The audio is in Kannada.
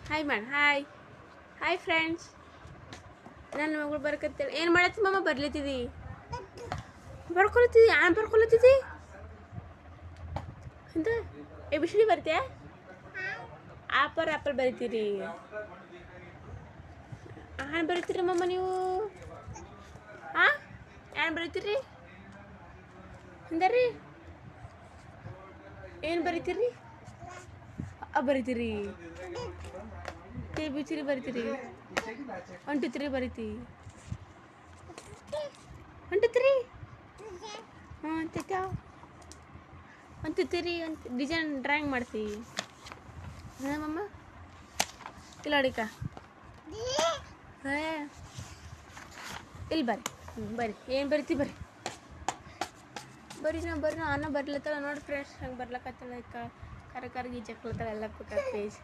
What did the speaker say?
ಹಾಯ್ ಮಾಡಿ ಹಾಯ್ ಹಾಯ್ ಫ್ರೆಂಡ್ಸ್. ನನ್ನ ಮಗಳು ಬರ್ಕತ್ತೇಳಿ ಏನು ಮಾಡತ್ತಿ ಮಮ್ಮ? ಬರ್ಲತ್ತಿದಿ ಬರ್ಕೊಳತ್ತಿದಿ ಬರ್ಕೊಳತ್ತಿದಿ ಅಂತ ಎ ಬಿ ಸಿ ಡಿ ಬರ್ತೀಯ? ಆಪಲ್ ಬರಿತೀರಿ, ಹಾಂ ಬರಿತೀರಿ ಮಮ್ಮ ನೀವು? ಹಾಂ ಏನು ಬರಿತೀರಿ ಅಂದರಿ? ಏನು ಬರಿತೀರಿ? ಬರಿತೀರಿ ಎ ಬಿ ಸಿ ಡಿ ಬರಿತೀರಿ? 1 2 3 ಬರಿತಿ? 1 2 3 ಹಾಂ ಅಂತ 1 2 3 ಅಂತ ಡಿಸೈನ್ ಡ್ರಾಯಿಂಗ್ ಮಾಡ್ತಿ ಮಮ್ಮ? ಇಲ್ಲ ಅಡಿಕ ಇಲ್ಲಿ ಬರ್ರಿ ಏನು ಬರಿತಿ? ಬರ್ರಿ ನಾ ಅನ್ನ ಬರ್ಲತ್ತಳ ನೋಡಿ ಫ್ರೆಂಡ್ಸ್, ಹಂಗೆ ಬರ್ಲಕ್ಕತ್ತಳ ಕರ ಗೀಜಕ್ಲತ್ತಳ ಎಲ್ಲ ಪೇಜ್